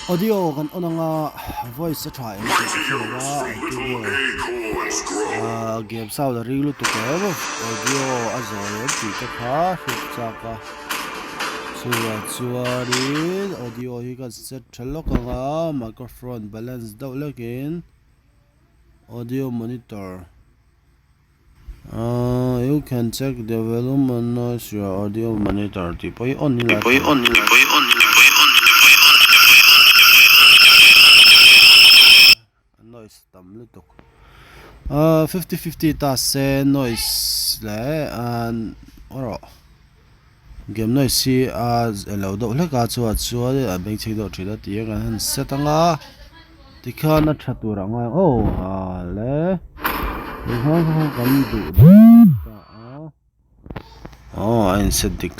audio kan onanga voice a try game sound the ring lu to ke audio azoi ti ka kha chaka chuari audio hi ka set thalo ka microphone balance do login audio monitor you can check the volume on your audio monitor tipoi on ni la noise tam lutuk 50-50 ta se noise le an oro game noise si as elo do le ka chu a beng chei do thila ti ga han setanga tikha na thatura nga le kan du ein set dik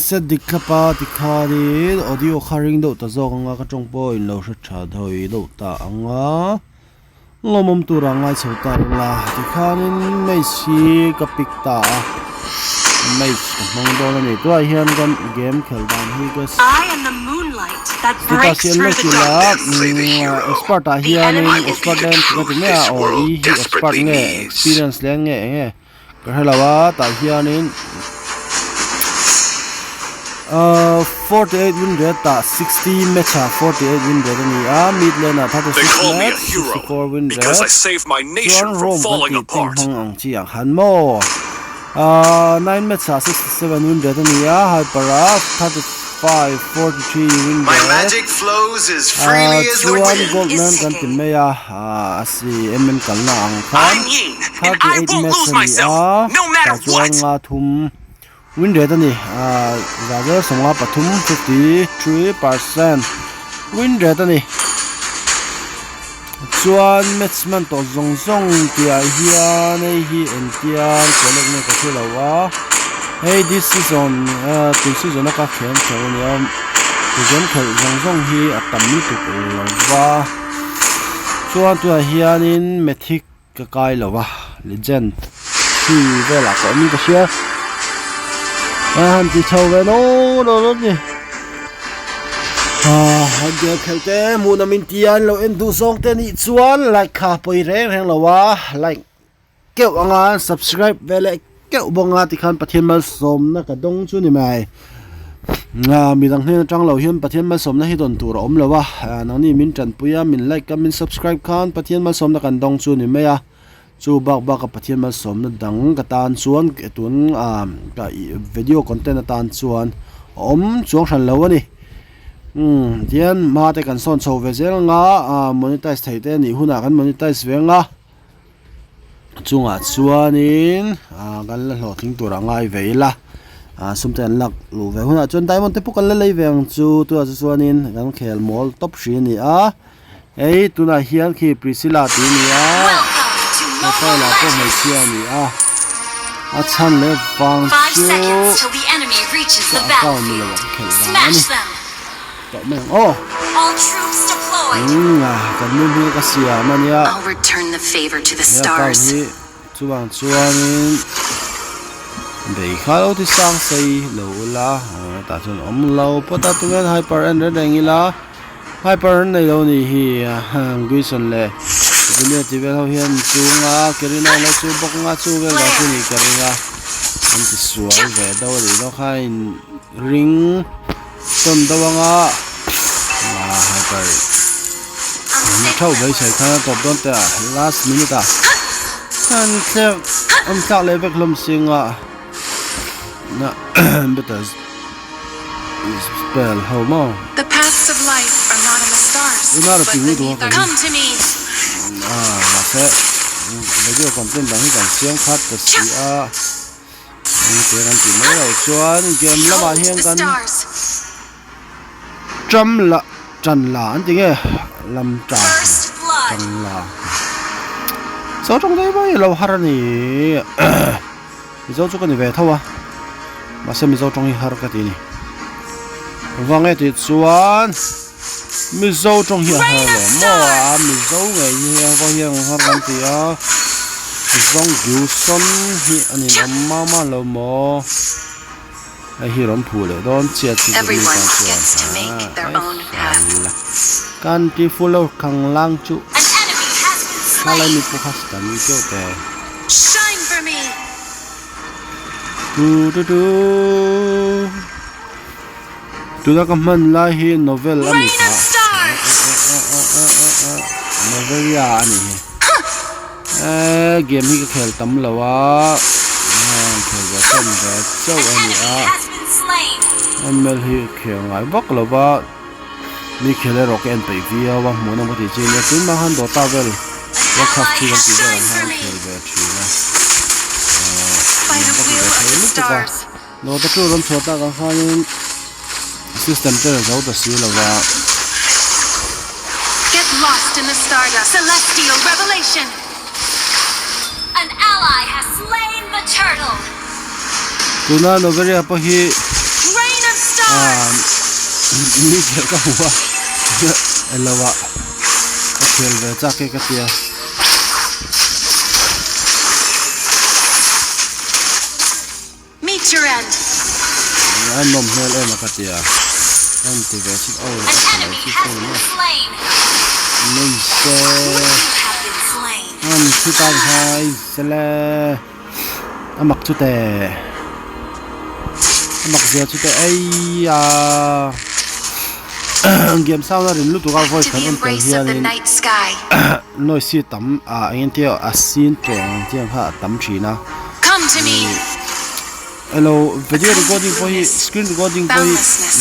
set dikapa tikhari audio kharing do ta zonga ka tongpo in lo sha tha dhoi do ta anga lomom turanga chota la tikhanin mai si ka pikta mai mong do ni to hian kan game kheldan hi ka I am the moonlight that breaks through the darkness. expert a hian expert den ka ti me o i expert nge experience len nge ka helawa ta hianin 48 win rate ta 60 match 48 win rate ni mid lane 36 match 64 win rate because I saved my nation from falling apart. Ang chi ang han mo 9 match 67 win rate ni hyper 35 43 win rate my magic flows as freely as the wind. Goldman kan timeya asi mm kan na ang khan I'm Yin, and I won't lose myself, no matter what. nga thum win rate ni raja songa pathum 53% win rate ni chuan matchman to zong tia hian hi entian kolek ne ka thulawa hey this season ka khen chawniam game khal zong hi atammi tu lawa chuan tu hianin mythic ka kai lawa legend hi vela ko ni ka share ti chau ve no ni dia khalte mu na min tian lo en du song te ni chuan like kha poi reng lawa like keu anga subscribe vele keu bonga ti khan pathian mal som na ka dong chu ni mai mi dang he tang lo hian pathian mal som na hi don tur om lawa nang ni min tran puya min like ka min subscribe khan pathian mal som na kan dong chu ni mai chu bak ka pathian mal som na dang ka tan chuan tun ka video content tan chuan om chuang ran lo ani tian ma te kan son chho ve zel nga monetize thai te ni huna kan monetize ve nga chunga chuanin kan la hlo thing tur angai veila sumten lak lu ve huna chon diamond te pukan la lei veng chu tu chuanin kan khel mall top 3 ni ei tuna hian khi priscilla ti ni ko la ko mai sia ni chan le wang 5 seconds till the enemy reaches the battlefield. Smash them. All troops deployed. Kan ni ka sia mania I'll return the favor to the stars. chuan bei khalo ti sang sei lo la ta chun om lo pota tungen hyper and rengila hyper nei lo ni hi guison le dunia ti vel ho hian chunga kerina le chu bok nga chu vel la chu ni keringa an ti sual ve do ri no khain ring ton dawanga hyper thau bai sai khana top don ta last minute kan klem ta le bek lom singa na betas spell how mo The paths of life are not in the stars, not a but pingu beneath do them. Come to me. ma se video content dang kan siang khat ta si ni te kan ti mai lo chuan game lama Behold hian the kan stars. chan la an ti nge lam ta First blood. chan la so trong dai bai lo har ni zo chu kan ve thawa ma se mi zo trong hi har ka ti ni wange ti chuan mi zo trong hi har lo mo mi zo nge hi ko hian har kan ti zong ju son hi ani ma lo mo ai hi rom phu le don chia ti Everyone gets to make their own path. kan ti full khang lang chu An enemy has been hala slain. ni pu khas tan ni chu te Shine for me. tu da ka man la hi novel ani Rain kha of stars. novel ya ani game hi ka khel tam lawa khel ga tam ga chau An ani enemy a has been slain. ML hi khel ngai bak lawa ni khele rock en pe via wa mo na mo ti chin ya tin ma han do ta vel wa khap Ally ti kan has ti da shined for han me. khel ve thi na By the wheel of the stars. no ta tu rom chota ka khanin system te zo da si lawa Get lost in the stardust. Celestial revelation. An ally has slain the turtle. tuna novel ya pa hi Rain of stars. ni khel ka huwa lawa khel ve cha ke ka tia Meet your end. an nom hel em ka tia an ti ve chi au An enemy has been slain. nei se You have been slain. an chi tang hai sele amak chu te amak zia chu te ai ya game sound rin lu tu ga voice To kan the on tel embrace of hian the in night sky. noi si tam a ngin te a sin tong tiang ha tam thina Come to me. hello video recording for hi screen recording for hi Boundlessness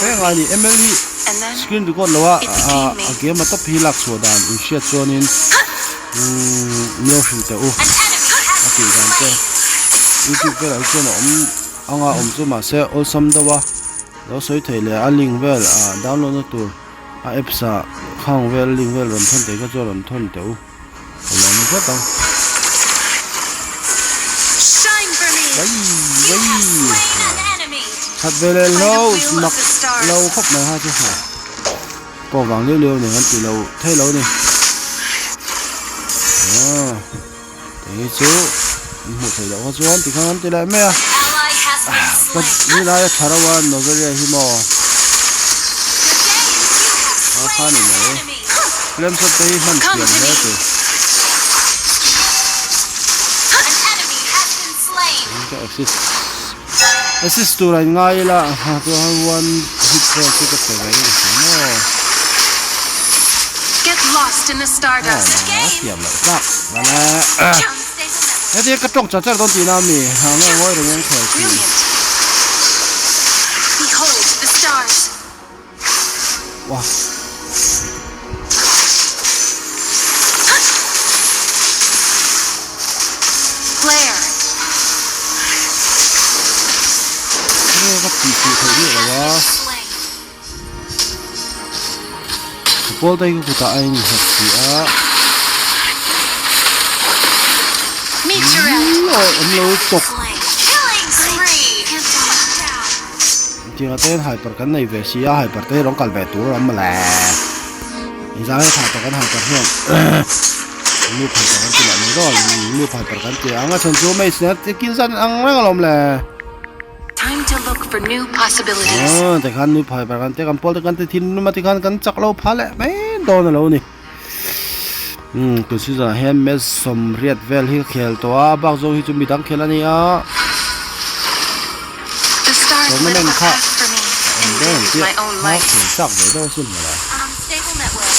fe nga ni ml hi And then screen record lawa it became me. a game ma top hi lak so dan in shit zonin no shi te u An enemy has ati been dan te slain. youtube ve al chen anga chu ma se awesome dawa lo soi theile a link vel a download na tur a app sa khang vel link vel ron thon te ka zo ron thon te u lo ni ka tang Shine for me. wai You have wai slain an enemy. hat vele By the lo will of smak the stars. lo khop mai ha chu ha po wang le le ni han ti lo thai lo ni te chu mu thai lo ha chuan ti khan ti la me a Ally has been ka slain. ni la ya tharawa novelia hi mo You have slain an enemy. klem sa te han Come tiam to le me. te An enemy has been slain. ka assist tu rai ngai la ha tu han one hit for ti ka te ngai no Get lost in the stardust. tiam la ka wala Unstable network. Hãy subscribe cho kênh Ghiền Mì Gõ để không bỏ lỡ những video hấp dẫn. Brilliant. Behold the stars. Wow. Flare. Cái cái gì gì thấy được là Slain. Paul đây cũng có anh thật gì á. Meet your end. Rồi em lâu tục. Slain. Killing spree. Chỉ là tên hyper cái này về xí á hyper tên nó cần về túi lắm mà là. Thì ra cái thằng cái hyper hiện. Lu hyper cái gì là nó rồi lu hyper cái gì anh chân chú mấy sẽ kinh doanh anh nó làm là. Time to look for new possibilities. Thì khăn lu hyper cái gì, Paul cái thiên mà thì khăn chắc lâu phá lệ mấy đô là lâu nè. Tôi suy ra hem mes som riết vel hi khel to bak zo hi chu mi dang khela ni a The stars Rồi nó lit up lên a khóc. path for me and đây lived là my own nó life. khel sắc vậy đâu xin mà Unstable network.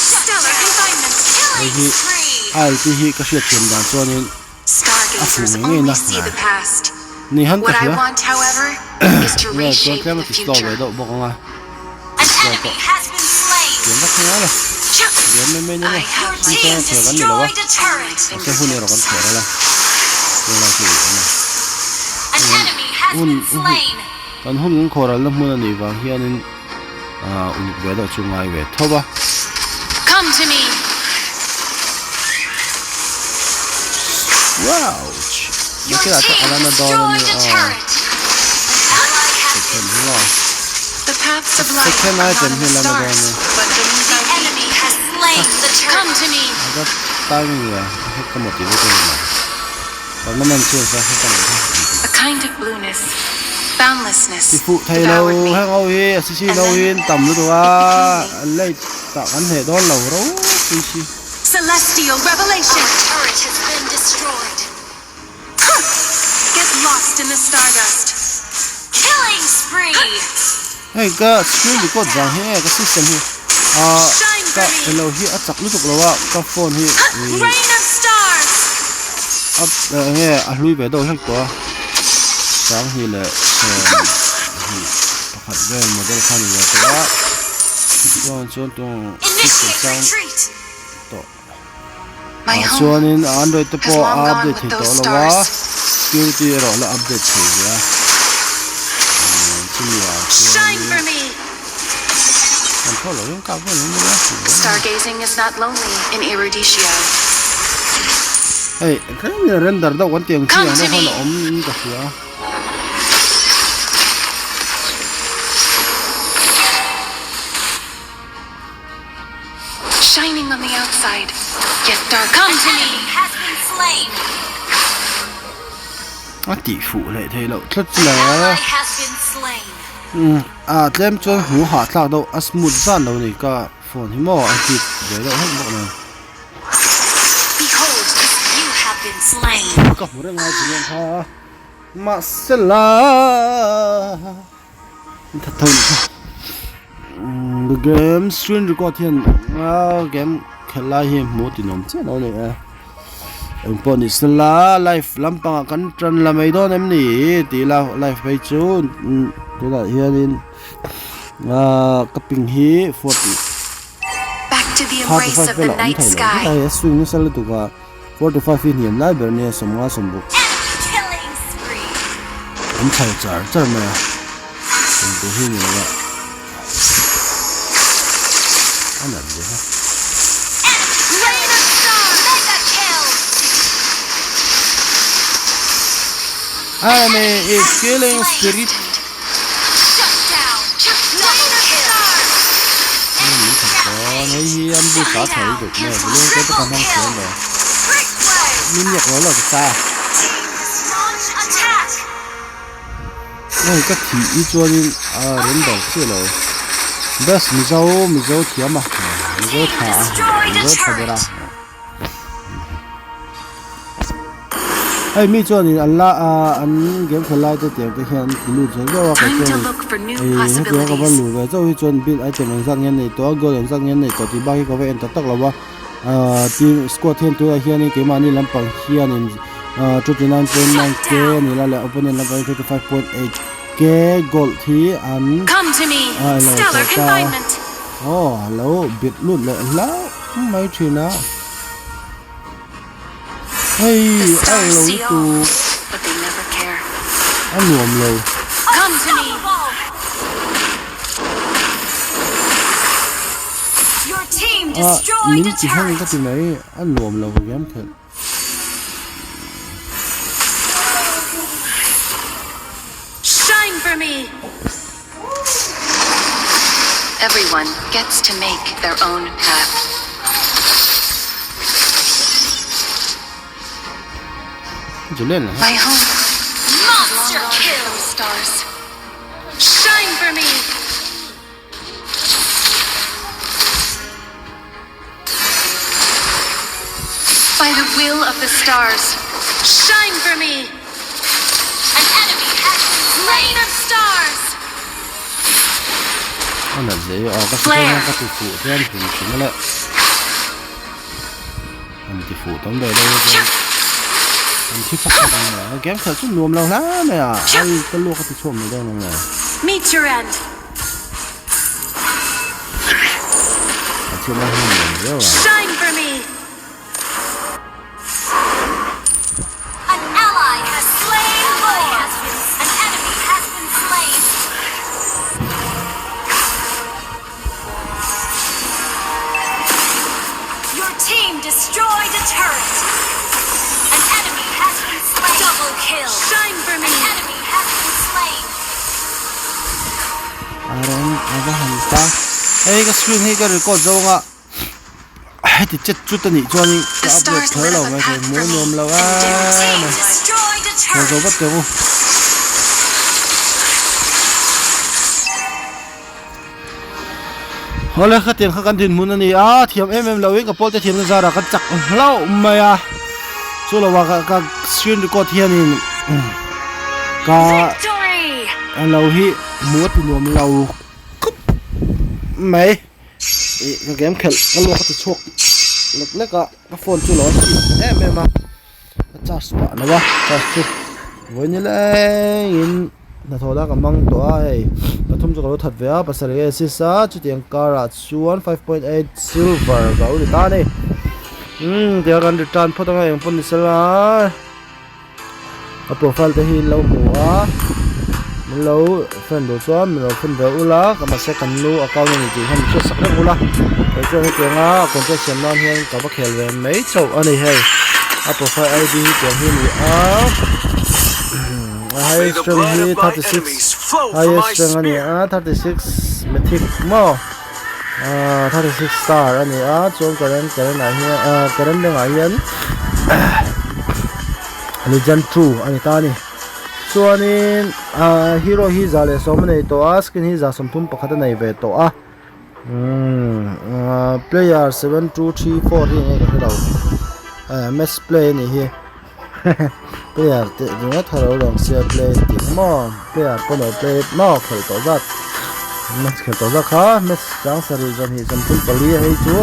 Stellar confinement. Đây Killing hi spree. ai ti hi ka shet chen dan cho nên Stargazers Nghe only nè. see the past. ni han What ka I hia want, however, is to rồi cho reshape cái mà the ti sto vậy future. đâu bok nga An enemy has been slain. tiền ka khia la tiền me me I ni have Your ni team ka khia kan ni lo wa destroyed a turret. se hu ni ro kan khia la ni la ki An enemy has been slain. kan hun khora la mun ani wa hian in un ve do chu ngai ve thoba Come to me. wow Your cái là team cái là destroyed nó a turret. An ally has been Second lo. The paths of life Second are item not in the here, Lamagona. stars, but beneath The our feet. enemy has slain the Come turret. to me. Ada tang ya, hekta motivo ko na. Pag naman siya sa hekta mo. A kind of blueness, boundlessness thì phụ thầy lâu devoured me. hay ngồi hi xí lâu hin tầm lúc đó lấy tạo anh hệ đó lâu đó xí Celestial revelation. Our turret has been destroyed. Get lost in the stardust. Killing spree. hey cái screen bị cột rằng he cái system hi cái lâu hi ở chặt lúc lâu á cái phone hi Rain of stars. nghe lui về đâu hết quá sáng hi là phát về một cái khăn này đó cho tung Initiate sang retreat. to My home cho nên Android tập has long gone update with thì đó those là stars. security rồi là update thì ya Shine for me. còn có lỗi cao quá nữa Stargazing is not lonely in Eruditio. hey cái này render đâu quan tiền chi Come nó to không me. là ốm cái gì á Shining on the outside, yet dark. Come to me. Has been slain. tỷ phú lại thế lộ thật là Ally has been slain. tlem chuan hu ha tlak do a smooth zan lo ni ka phone hi mo a hit ve lo hết mo na Behold, you have been slain. ka hura nga jin ha ma sela thật thâu the game screen record hian game khela hi mo ti nom che lo ni ang pon is la live lampang kan tran la mai don em ni ti la live page chu tu la hianin kaping hi 40 Back to the embrace of the night sky. ai swing ni sal tu ka 45 in hian la ber ne somwa sombu Killing spree. am chai char ma tu hi ni la ana de ha Rain of stars. Mega kill. enemy is killing spirit Shut down. Rain of stars. còn ấy hi am bu sa thai được nè luôn cái tất cả năng lượng rồi Brick wave. min yak lo la ta Launch attack. này cái thị ý cho nên đến đầu kia rồi best mi dâu thiam mà mi dâu thả ra ai mi cho nên Allah anh game khởi lại tới tiền cái hiện lưu chơi cho cái Time to chơi look for new hết cái có vấn possibilities. đề về cho cái chuyện biết ai chơi mình sang nhân này to goal sang nhân này to thì bao cái về tắc là wa team squad thiên tu hiện này cái mà ni làm bằng hiện này 29.9 k ni là opponent làm bằng 35.8 k goal thì anh Come to me. Stellar confinement. hello biết luôn lại lâu mấy chuyện nào hey The anh stars lâu see tu all, but they never care. anh nuông lâu Come to me. Your team destroyed mình a chỉ hay cái turret. chuyện này anh nuông lâu game thật Shine for me. Everyone gets to make their own path. chỉ lên là My home. Monster kill. Stars. Shine for me. By the will of the stars. Shine for me. An enemy has been rain of stars. anh là dễ cái cái cái phụ thì anh cũng chính là anh thì phụ tống đời đây anh chỉ phát cái này game thật sự nuông lâu lắm này anh cái lúa cái chuông này đâu này Meet your end. chưa bao nhiêu nhiều Shine for me. An ally has slain Lord. An enemy has been slain. Your team destroyed a turret. An enemy has been slain. Double kill. Shine for me. An enemy has been slain. anh hành ta hey cái screen hay cái record đâu ngạ hay thì chết chút tani cho nên cái upload thời lâu ngay thì muốn nhôm lâu Team này destroyed a rồi turret. bắt đầu เอาเลยข้าเตียงข้ากันดินมุนนี่เทียมเราเองกับโปรเทียมกันซาระกันจักเล่าไม่สู้เราว่ากับสกินก็เทียนนี่ก็ Victory! เราฮิมัวที่นวมเราไม่เกมเข็ลก็รู้เขาจะชกเล็กก็โฟนจู่หรอมาจัสปะนะวะจัสจุวันนี้เลยอินนาทอดากำมังตัวไอ้ปฐมจุกรถัดเวียปัสสาวะสิสาจุดยังการ์ดชวน 5.8 silver ก็อุลิตานี่เดี๋ยวกันดิจานพอต้องยังปุ่นสิละโปรไฟล์ที่หินเราหัวมันเราเฟนดูซ้อมมันเราเฟนเดออุละก็มาเช็คกันดูอากาศนี่จีให้มันช่วยสักเรื่องอุละไปช่วยให้เกี่ยงคนจะเสียงนอนเฮียงกับว่าเขลเวนไม่เจ้าอันนี้ให้โปรไฟล์ ID เกี่ยงหินนี่highest strength นี่36 highest strength อันนี้36 mythic มั้ง36 star อันนี้จนกันไหนเฮียกันได้ไหนเฮียอันนี้ Gen 2อันนี้ตานี่ส่วนนี้hero ฮิซาเลยสมในตัวskin ฮิซาสมทุนปกติในเวตัวplayer 7 2 3 4ที่นี่ก็คือเราmatch play นี่เฮียplayer ที่นี่ถ้าเราลองเสีย play ติดมั้ง player คนเรา play มั้งเขาตัวจัด match เขาตัวจัดค่ะ match จังสริจนี่สมทุนปลีให้จู่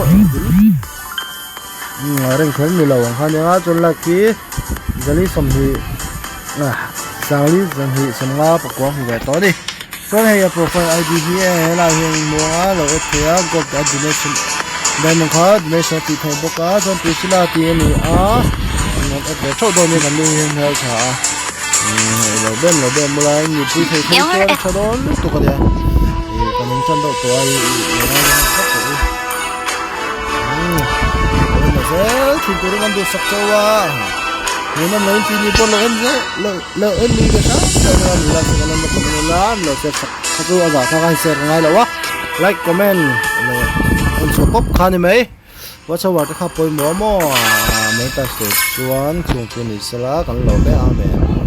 เรื่องคนมีเราหันยังจนลักกี้จะรีสมฮีสังลีสมฮีสมงาปกวางหัวตัวนี้ส่วนให้โปรไฟล์ ID ที่เราเห็นมัวเราเทียบกับ donation ได้มั้งค่ะ donation ที่ทำบุกส่วนพิเศษที่นี่งั้นแต่โชคดีกันด้วยเห็นค่ะเราเดินมาแล้วมีผู้ใช้ที่จะชดอนตัวกันเนี่ยกันยังจันตัวตัวถึงตัวกันดูสักตัวนี่มันเลยที่นี่พอเราเอ็นนี่ก็ใช่เราเล่นมันเป็นเราเสร็จสักตัวอะไรถ้าใครเสร็จง่ายแล้ววะไลค์คอมเมนต์อันสุดป๊อปคานี่ไหมว่าชาวบ้านจะขับไปหม้อไม่ตัดสุดส่วนช่วงนี้สละกันเราได้อาเมน